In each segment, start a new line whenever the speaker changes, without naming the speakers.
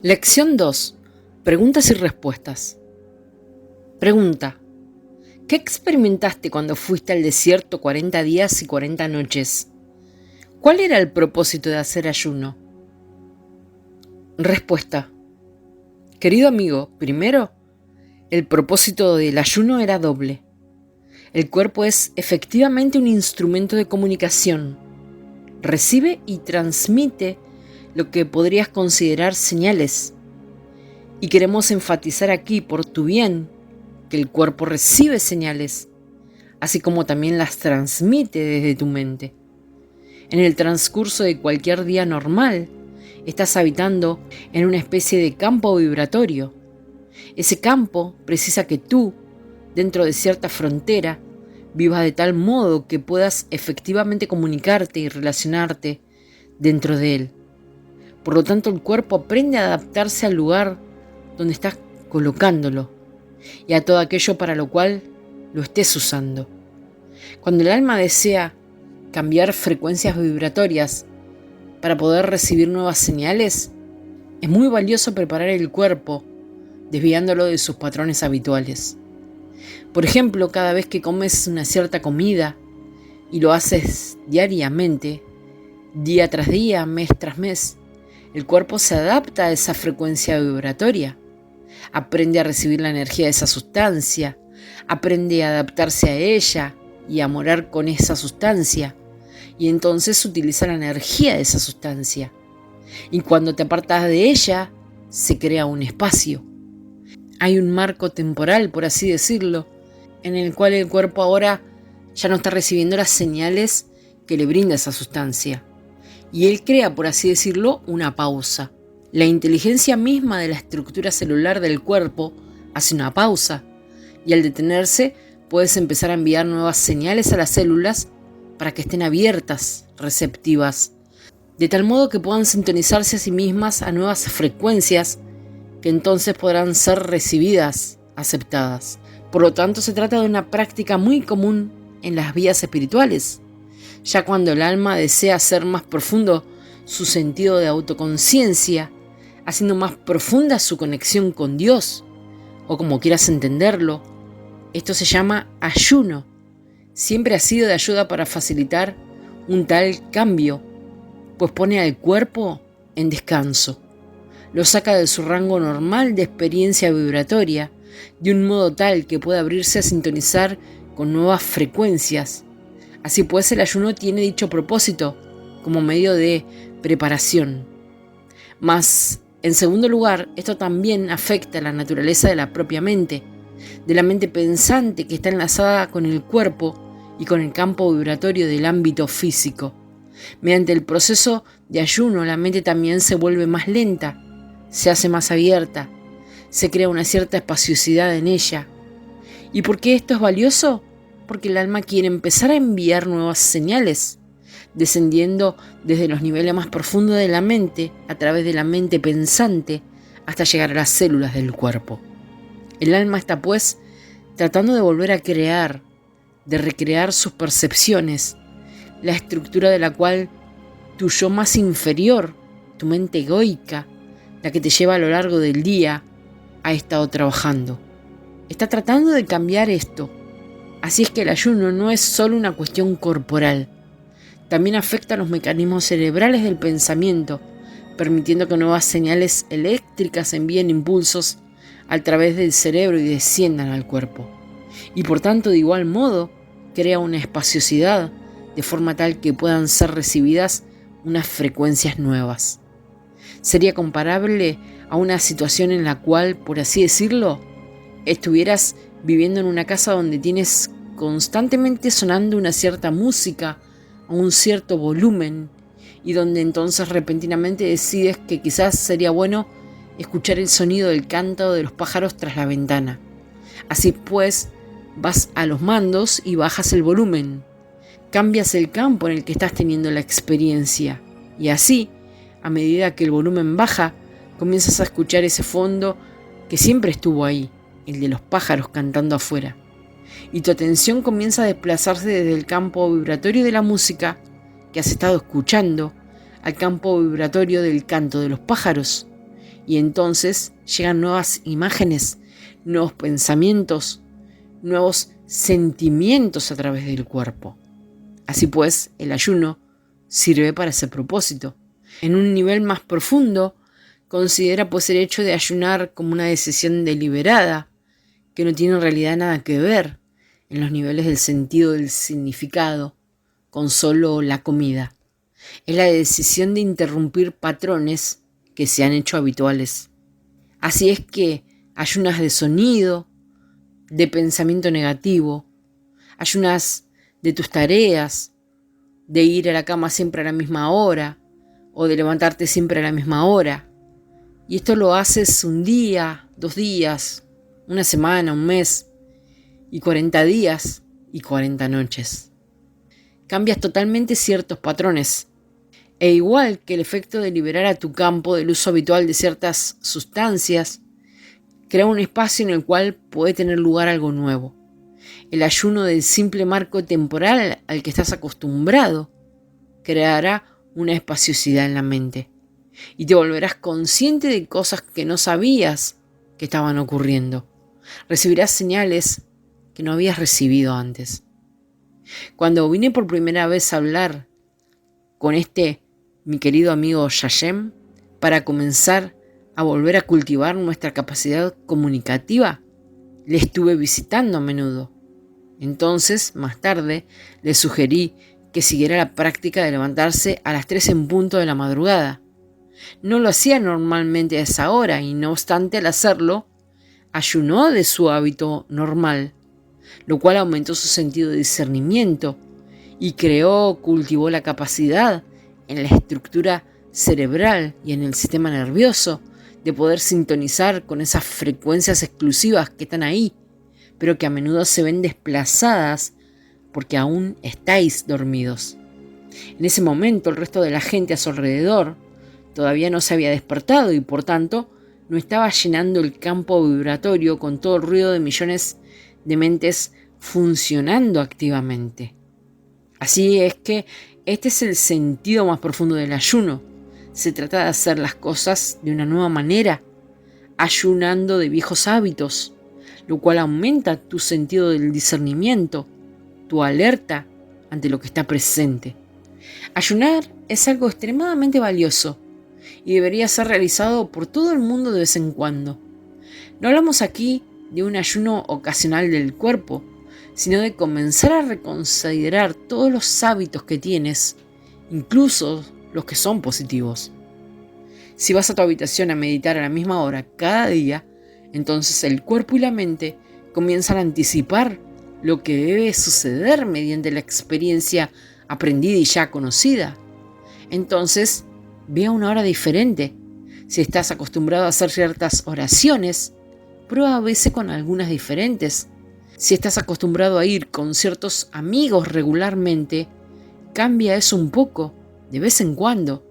Lección 2. Preguntas y respuestas. Pregunta. ¿Qué experimentaste cuando fuiste al desierto 40 días y 40 noches? ¿Cuál era el propósito de hacer ayuno? Respuesta. Querido amigo, primero, el propósito del ayuno era doble. El cuerpo es efectivamente un instrumento de comunicación. Recibe y transmite lo que podrías considerar señales. Y queremos enfatizar aquí, por tu bien, que el cuerpo recibe señales, así como también las transmite desde tu mente. En el transcurso de cualquier día normal, estás habitando en una especie de campo vibratorio. Ese campo precisa que tú, dentro de cierta frontera, vivas de tal modo que puedas efectivamente comunicarte y relacionarte dentro de él. Por lo tanto, el cuerpo aprende a adaptarse al lugar donde estás colocándolo y a todo aquello para lo cual lo estés usando. Cuando el alma desea cambiar frecuencias vibratorias para poder recibir nuevas señales, es muy valioso preparar el cuerpo, desviándolo de sus patrones habituales. Por ejemplo, cada vez que comes una cierta comida y lo haces diariamente, día tras día, mes tras mes, el cuerpo se adapta a esa frecuencia vibratoria, aprende a recibir la energía de esa sustancia, aprende a adaptarse a ella y a morar con esa sustancia, y entonces utiliza la energía de esa sustancia. Y cuando te apartas de ella, se crea un espacio. Hay un marco temporal, por así decirlo, en el cual el cuerpo ahora ya no está recibiendo las señales que le brinda esa sustancia. Y él crea, por así decirlo, una pausa. La inteligencia misma de la estructura celular del cuerpo hace una pausa, y al detenerse puedes empezar a enviar nuevas señales a las células para que estén abiertas, receptivas, de tal modo que puedan sintonizarse a sí mismas a nuevas frecuencias que entonces podrán ser recibidas, aceptadas. Por lo tanto, se trata de una práctica muy común en las vías espirituales, ya cuando el alma desea hacer más profundo su sentido de autoconciencia, haciendo más profunda su conexión con Dios, o como quieras entenderlo. Esto se llama ayuno. Siempre ha sido de ayuda para facilitar un tal cambio, pues pone al cuerpo en descanso. Lo saca de su rango normal de experiencia vibratoria, de un modo tal que pueda abrirse a sintonizar con nuevas frecuencias. Así pues, el ayuno tiene dicho propósito como medio de preparación. Mas, en segundo lugar, esto también afecta a la naturaleza de la propia mente, de la mente pensante que está enlazada con el cuerpo y con el campo vibratorio del ámbito físico. Mediante el proceso de ayuno, la mente también se vuelve más lenta, se hace más abierta, se crea una cierta espaciosidad en ella. ¿Y por qué esto es valioso? Porque el alma quiere empezar a enviar nuevas señales, descendiendo desde los niveles más profundos de la mente, a través de la mente pensante, hasta llegar a las células del cuerpo. El alma está, pues, tratando de volver a crear, de recrear sus percepciones, la estructura de la cual tu yo más inferior, tu mente egoica, la que te lleva a lo largo del día, ha estado trabajando. Está tratando de cambiar esto. Así es que el ayuno no es solo una cuestión corporal, también afecta a los mecanismos cerebrales del pensamiento, permitiendo que nuevas señales eléctricas envíen impulsos a través del cerebro y desciendan al cuerpo. Y por tanto, de igual modo, crea una espaciosidad de forma tal que puedan ser recibidas unas frecuencias nuevas. Sería comparable a una situación en la cual, por así decirlo, estuvieras viviendo en una casa donde tienes constantemente sonando una cierta música a un cierto volumen y donde entonces repentinamente decides que quizás sería bueno escuchar el sonido del canto de los pájaros tras la ventana. Así pues, vas a los mandos y bajas el volumen. Cambias el campo en el que estás teniendo la experiencia y así, a medida que el volumen baja, comienzas a escuchar ese fondo que siempre estuvo ahí, el de los pájaros cantando afuera. Y tu atención comienza a desplazarse desde el campo vibratorio de la música que has estado escuchando al campo vibratorio del canto de los pájaros. Y entonces llegan nuevas imágenes, nuevos pensamientos, nuevos sentimientos a través del cuerpo. Así pues, el ayuno sirve para ese propósito. En un nivel más profundo, considera pues el hecho de ayunar como una decisión deliberada, que no tiene en realidad nada que ver en los niveles del sentido del significado con solo la comida. Es la decisión de interrumpir patrones que se han hecho habituales. Así es que ayunas de sonido, de pensamiento negativo, ayunas de tus tareas, de ir a la cama siempre a la misma hora o de levantarte siempre a la misma hora. Y esto lo haces un día, 2 días, una semana, un mes y 40 días y 40 noches. Cambias totalmente ciertos patrones. E igual que el efecto de liberar a tu campo del uso habitual de ciertas sustancias, crea un espacio en el cual puede tener lugar algo nuevo. El ayuno del simple marco temporal al que estás acostumbrado creará una espaciosidad en la mente y te volverás consciente de cosas que no sabías que estaban ocurriendo. Recibirás señales que no habías recibido antes. Cuando vine por primera vez a hablar con mi querido amigo Yashem, para comenzar a volver a cultivar nuestra capacidad comunicativa, le estuve visitando a menudo. Entonces, más tarde, le sugerí que siguiera la práctica de levantarse a las 3 en punto de la madrugada. No lo hacía normalmente a esa hora y, no obstante, al hacerlo, ayunó de su hábito normal, lo cual aumentó su sentido de discernimiento y cultivó la capacidad en la estructura cerebral y en el sistema nervioso de poder sintonizar con esas frecuencias exclusivas que están ahí, pero que a menudo se ven desplazadas porque aún estáis dormidos. En ese momento el resto de la gente a su alrededor todavía no se había despertado y por tanto no estaba llenando el campo vibratorio con todo el ruido de millones de mentes funcionando activamente. Así es que este es el sentido más profundo del ayuno. Se trata de hacer las cosas de una nueva manera, ayunando de viejos hábitos, lo cual aumenta tu sentido del discernimiento, tu alerta ante lo que está presente. Ayunar es algo extremadamente valioso y debería ser realizado por todo el mundo de vez en cuando. No hablamos aquí de un ayuno ocasional del cuerpo, sino de comenzar a reconsiderar todos los hábitos que tienes, incluso los que son positivos. Si vas a tu habitación a meditar a la misma hora cada día, entonces el cuerpo y la mente comienzan a anticipar lo que debe suceder mediante la experiencia aprendida y ya conocida. Entonces, ve a una hora diferente. Si estás acostumbrado a hacer ciertas oraciones, prueba a veces con algunas diferentes. Si estás acostumbrado a ir con ciertos amigos regularmente, cambia eso un poco, de vez en cuando.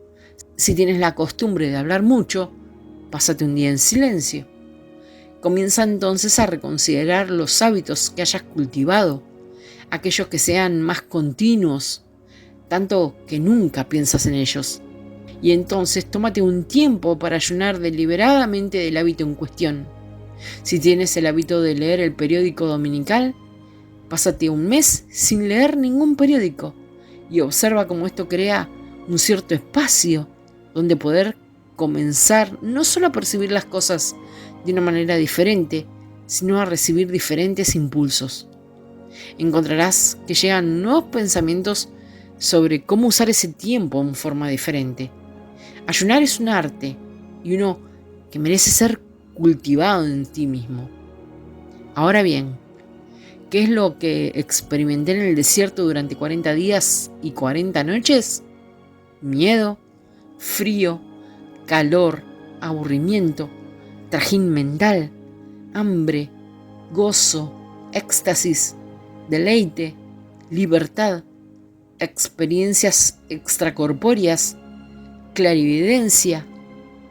Si tienes la costumbre de hablar mucho, pásate un día en silencio. Comienza entonces a reconsiderar los hábitos que hayas cultivado, aquellos que sean más continuos, tanto que nunca piensas en ellos. Y entonces tómate un tiempo para ayunar deliberadamente del hábito en cuestión. Si tienes el hábito de leer el periódico dominical, pásate un mes sin leer ningún periódico y observa cómo esto crea un cierto espacio donde poder comenzar no solo a percibir las cosas de una manera diferente, sino a recibir diferentes impulsos. Encontrarás que llegan nuevos pensamientos sobre cómo usar ese tiempo en forma diferente. Ayunar es un arte y uno que merece ser cultivado en ti mismo. Ahora bien, ¿qué es lo que experimenté en el desierto durante 40 días y 40 noches? Miedo, frío, calor, aburrimiento, trajín mental, hambre, gozo, éxtasis, deleite, libertad, experiencias extracorpóreas, clarividencia,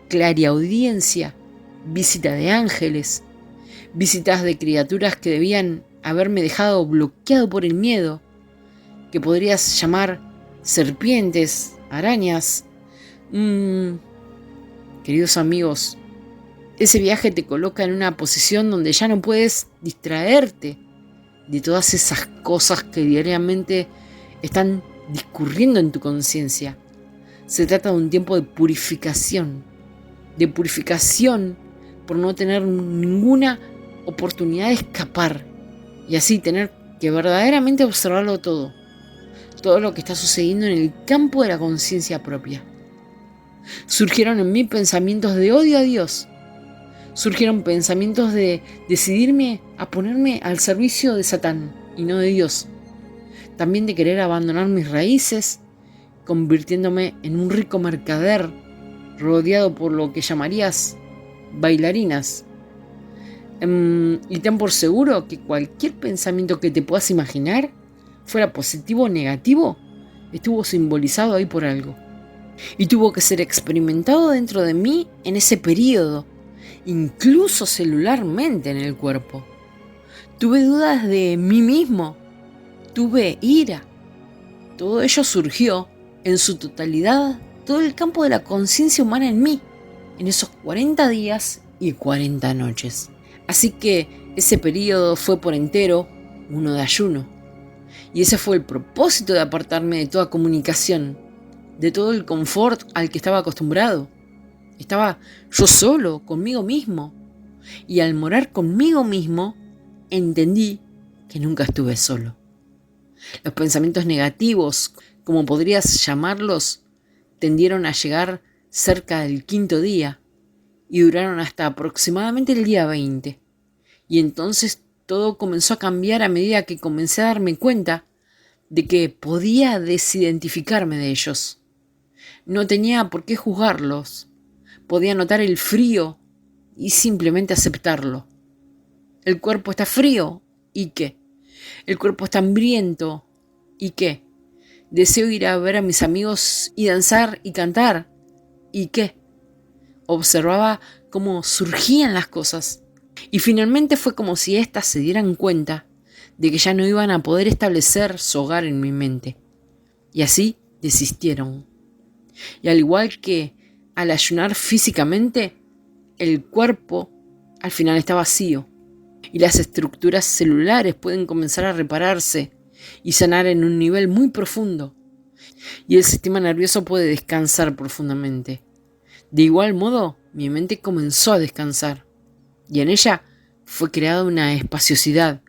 clariaudiencia, visita de ángeles, visitas de criaturas que debían haberme dejado bloqueado por el miedo, que podrías llamar serpientes, arañas. Queridos amigos, Ese viaje te coloca en una posición donde ya no puedes distraerte de todas esas cosas que diariamente están discurriendo en tu conciencia. Se trata de un tiempo de purificación por no tener ninguna oportunidad de escapar y así tener que verdaderamente observarlo todo lo que está sucediendo en el campo de la conciencia propia. Surgieron en mí pensamientos de odio a Dios. Surgieron pensamientos de decidirme a ponerme al servicio de Satán y no de Dios. También de querer abandonar mis raíces, convirtiéndome en un rico mercader rodeado por lo que llamarías bailarinas. Y ten por seguro que cualquier pensamiento que te puedas imaginar, fuera positivo o negativo, estuvo simbolizado ahí por algo. Y tuvo que ser experimentado dentro de mí en ese periodo, incluso celularmente en el cuerpo. Tuve dudas de mí mismo, tuve ira. Todo ello surgió en su totalidad, todo el campo de la conciencia humana en mí, en esos 40 días y 40 noches. Así que ese periodo fue por entero uno de ayuno. Y ese fue el propósito de apartarme de toda comunicación, de todo el confort al que estaba acostumbrado. Estaba yo solo, conmigo mismo. Y al morar conmigo mismo, entendí que nunca estuve solo. Los pensamientos negativos, como podrías llamarlos, tendieron a llegar cerca del 5.º día y duraron hasta aproximadamente el día 20. Y entonces todo comenzó a cambiar a medida que comencé a darme cuenta de que podía desidentificarme de ellos. No tenía por qué juzgarlos. Podía notar el frío y simplemente aceptarlo. El cuerpo está frío, ¿y qué? El cuerpo está hambriento, ¿y qué? Deseo ir a ver a mis amigos y danzar y cantar, ¿y qué? Observaba cómo surgían las cosas. Y finalmente fue como si éstas se dieran cuenta de que ya no iban a poder establecer su hogar en mi mente. Y así desistieron. Y al igual que al ayunar físicamente, el cuerpo al final está vacío. Y las estructuras celulares pueden comenzar a repararse y sanar en un nivel muy profundo. Y el sistema nervioso puede descansar profundamente. De igual modo, mi mente comenzó a descansar. Y en ella fue creada una espaciosidad.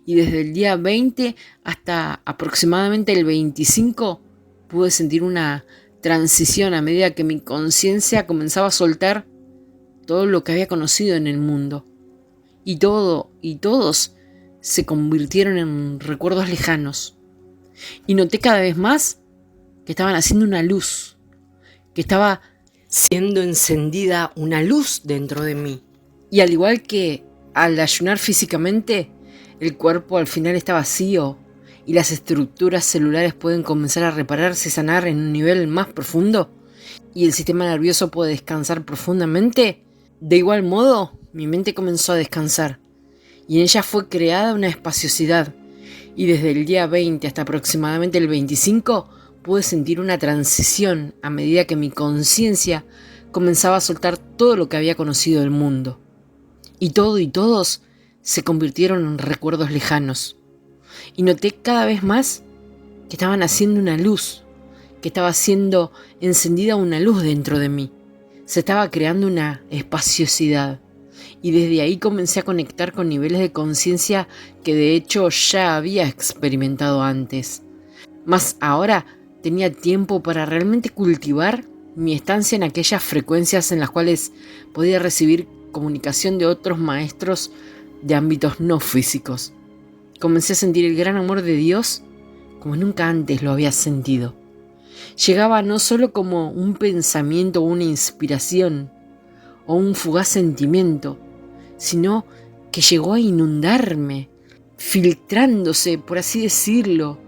Y desde el día 20 hasta aproximadamente el 25 pude sentir una transición a medida que mi conciencia comenzaba a soltar todo lo que había conocido en el mundo. Y todo y todos se convirtieron en recuerdos lejanos. Y noté cada vez más que estaban haciendo una luz, que estaba siendo encendida una luz dentro de mí. Y al igual que al ayunar físicamente, el cuerpo al final está vacío y las estructuras celulares pueden comenzar a repararse y sanar en un nivel más profundo y el sistema nervioso puede descansar profundamente, de igual modo mi mente comenzó a descansar y en ella fue creada una espaciosidad y desde el día 20 hasta aproximadamente el 25 pude sentir una transición a medida que mi conciencia comenzaba a soltar todo lo que había conocido del mundo. Y todo y todos se convirtieron en recuerdos lejanos. Y noté cada vez más que estaban haciendo una luz, que estaba siendo encendida una luz dentro de mí. Se estaba creando una espaciosidad. Y desde ahí comencé a conectar con niveles de conciencia que de hecho ya había experimentado antes. Mas ahora tenía tiempo para realmente cultivar mi estancia en aquellas frecuencias en las cuales podía recibir comunicación de otros maestros de ámbitos no físicos. Comencé a sentir el gran amor de Dios como nunca antes lo había sentido. Llegaba no solo como un pensamiento o una inspiración o un fugaz sentimiento, sino que llegó a inundarme, filtrándose, por así decirlo.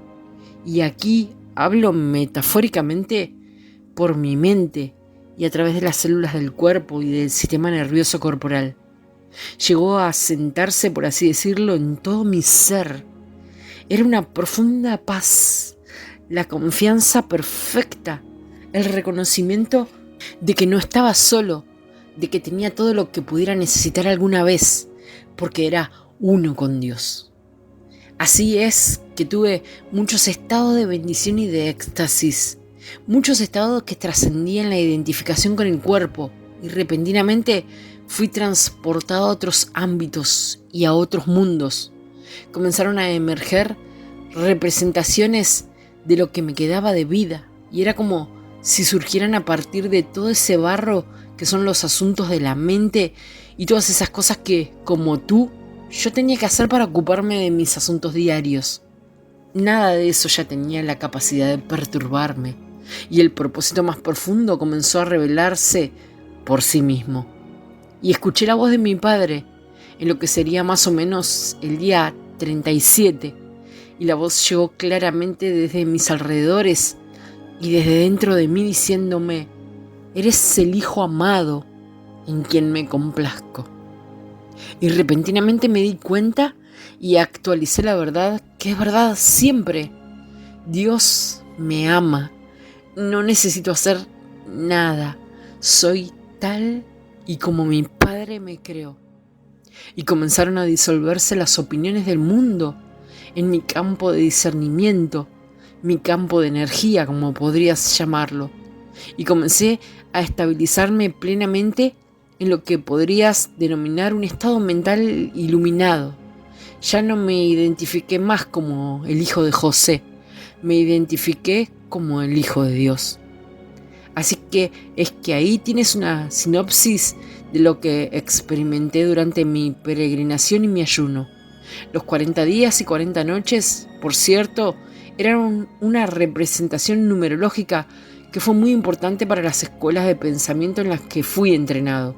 Y aquí hablo metafóricamente por mi mente y a través de las células del cuerpo y del sistema nervioso corporal. Llegó a sentarse, por así decirlo, en todo mi ser. Era una profunda paz, la confianza perfecta, el reconocimiento de que no estaba solo, de que tenía todo lo que pudiera necesitar alguna vez, porque era uno con Dios. Así es que tuve muchos estados de bendición y de éxtasis, muchos estados que trascendían la identificación con el cuerpo, y repentinamente fui transportado a otros ámbitos y a otros mundos. Comenzaron a emerger representaciones de lo que me quedaba de vida, y era como si surgieran a partir de todo ese barro que son los asuntos de la mente y todas esas cosas que, como tú, yo tenía que hacer para ocuparme de mis asuntos diarios. Nada de eso ya tenía la capacidad de perturbarme, y el propósito más profundo comenzó a revelarse por sí mismo. Y escuché la voz de mi padre en lo que sería más o menos el día 37, y la voz llegó claramente desde mis alrededores y desde dentro de mí diciéndome: eres el hijo amado en quien me complazco. Y repentinamente me di cuenta y actualicé la verdad, que es verdad siempre. Dios me ama. No necesito hacer nada. Soy tal y como mi padre me creó. Y comenzaron a disolverse las opiniones del mundo en mi campo de discernimiento, mi campo de energía, como podrías llamarlo. Y comencé a estabilizarme plenamente en lo que podrías denominar un estado mental iluminado. Ya no me identifiqué más como el hijo de José, me identifiqué como el hijo de Dios. Así que es que ahí tienes una sinopsis de lo que experimenté durante mi peregrinación y mi ayuno. Los 40 días y 40 noches, por cierto, eran una representación numerológica que fue muy importante para las escuelas de pensamiento en las que fui entrenado.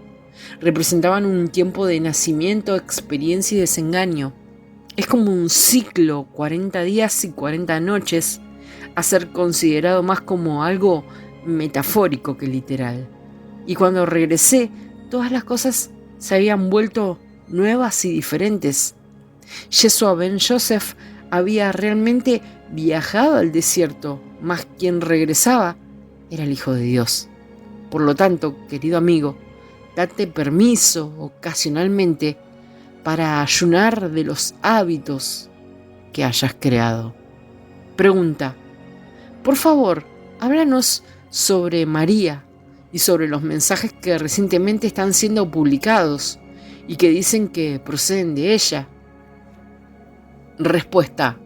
Representaban un tiempo de nacimiento, experiencia y desengaño. Es como un ciclo, 40 días y 40 noches, a ser considerado más como algo metafórico que literal. Y cuando regresé, todas las cosas se habían vuelto nuevas y diferentes. Yeshua ben Joseph había realmente viajado al desierto, mas quien regresaba era el Hijo de Dios. Por lo tanto, querido amigo, date permiso ocasionalmente para ayunar de los hábitos que hayas creado. Pregunta: por favor, háblanos sobre María y sobre los mensajes que recientemente están siendo publicados y que dicen que proceden de ella. Respuesta: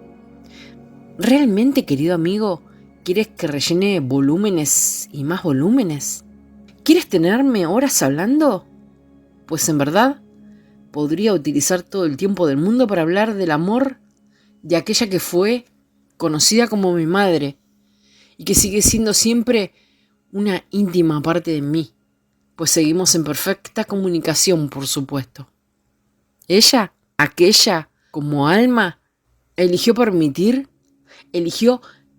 ¿realmente, querido amigo, quieres que rellene volúmenes y más volúmenes? ¿Quieres tenerme horas hablando? Pues en verdad, podría utilizar todo el tiempo del mundo para hablar del amor de aquella que fue conocida como mi madre y que sigue siendo siempre una íntima parte de mí, pues seguimos en perfecta comunicación, por supuesto. Ella, aquella, como alma, eligió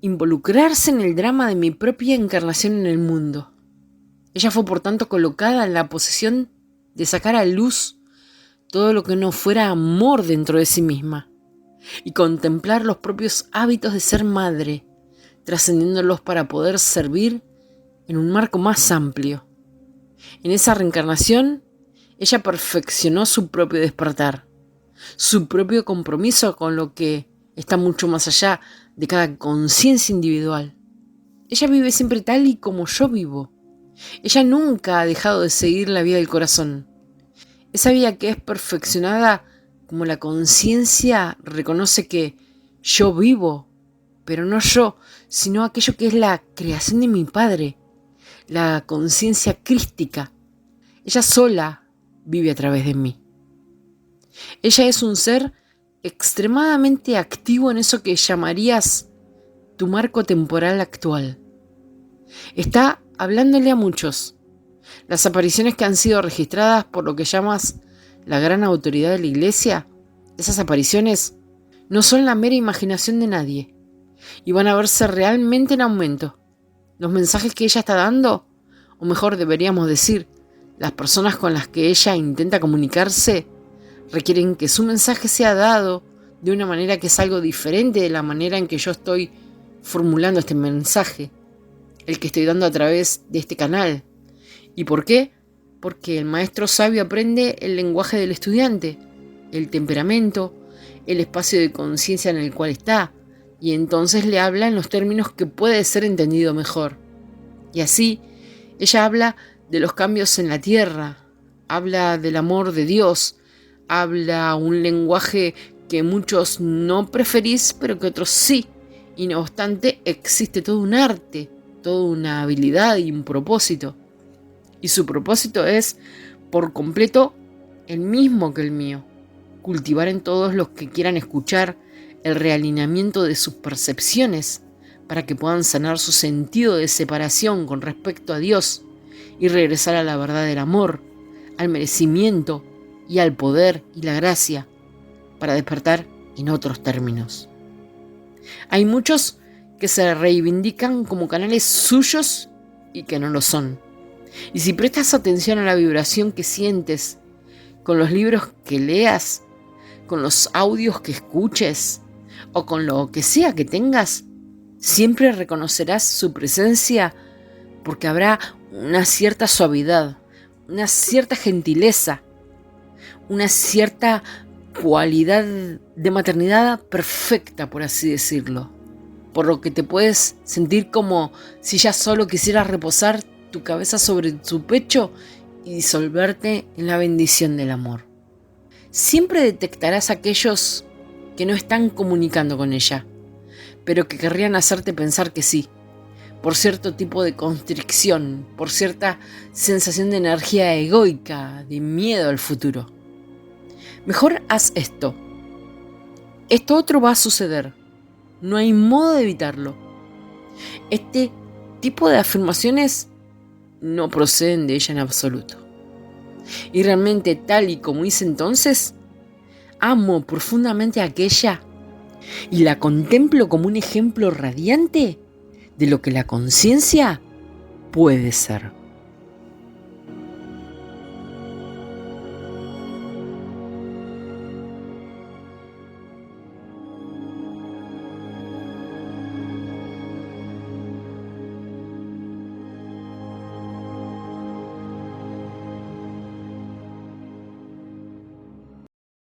involucrarse en el drama de mi propia encarnación en el mundo. Ella fue por tanto colocada en la posición de sacar a luz todo lo que no fuera amor dentro de sí misma y contemplar los propios hábitos de ser madre, trascendiéndolos para poder servir en un marco más amplio. En esa reencarnación, ella perfeccionó su propio despertar, su propio compromiso con lo que está mucho más allá de cada conciencia individual. Ella vive siempre tal y como yo vivo. Ella nunca ha dejado de seguir la vía del corazón. Esa vía que es perfeccionada como la conciencia reconoce que yo vivo, pero no yo, sino aquello que es la creación de mi Padre, la conciencia crística. Ella sola vive a través de mí. Ella es un ser extremadamente activo en eso que llamarías tu marco temporal actual. Está hablándole a muchos. Las apariciones que han sido registradas por lo que llamas la gran autoridad de la Iglesia, esas apariciones no son la mera imaginación de nadie y van a verse realmente en aumento. Los mensajes que ella está dando, o mejor deberíamos decir, las personas con las que ella intenta comunicarse, requieren que su mensaje sea dado de una manera que es algo diferente de la manera en que yo estoy formulando este mensaje, el que estoy dando a través de este canal. ¿Y por qué? porque el maestro sabio aprende el lenguaje del estudiante, el temperamento, el espacio de conciencia en el cual está, y entonces le habla en los términos que puede ser entendido mejor. Y así, ella habla de los cambios en la tierra, habla del amor de Dios, habla un lenguaje que muchos no preferís, pero que otros sí. Y no obstante, existe todo un arte, toda una habilidad y un propósito. Y su propósito es, por completo, el mismo que el mío. Cultivar en todos los que quieran escuchar el realineamiento de sus percepciones para que puedan sanar su sentido de separación con respecto a Dios y regresar a la verdad del amor, al merecimiento y al poder y la gracia para despertar en otros términos. Hay muchos que se reivindican como canales suyos y que no lo son. Y si prestas atención a la vibración que sientes con los libros que leas, con los audios que escuches o con lo que sea que tengas, siempre reconocerás su presencia porque habrá una cierta suavidad, una cierta gentileza, una cierta cualidad de maternidad perfecta, por así decirlo, por lo que te puedes sentir como si ya solo quisieras reposar tu cabeza sobre su pecho y disolverte en la bendición del amor. Siempre detectarás a aquellos que no están comunicando con ella, pero que querrían hacerte pensar que sí, por cierto tipo de constricción, por cierta sensación de energía egoica, de miedo al futuro. Mejor haz esto. Esto otro va a suceder. No hay modo de evitarlo. Este tipo de afirmaciones no proceden de ella en absoluto. Y realmente, tal y como hice entonces, amo profundamente a aquella y la contemplo como un ejemplo radiante de lo que la conciencia puede ser.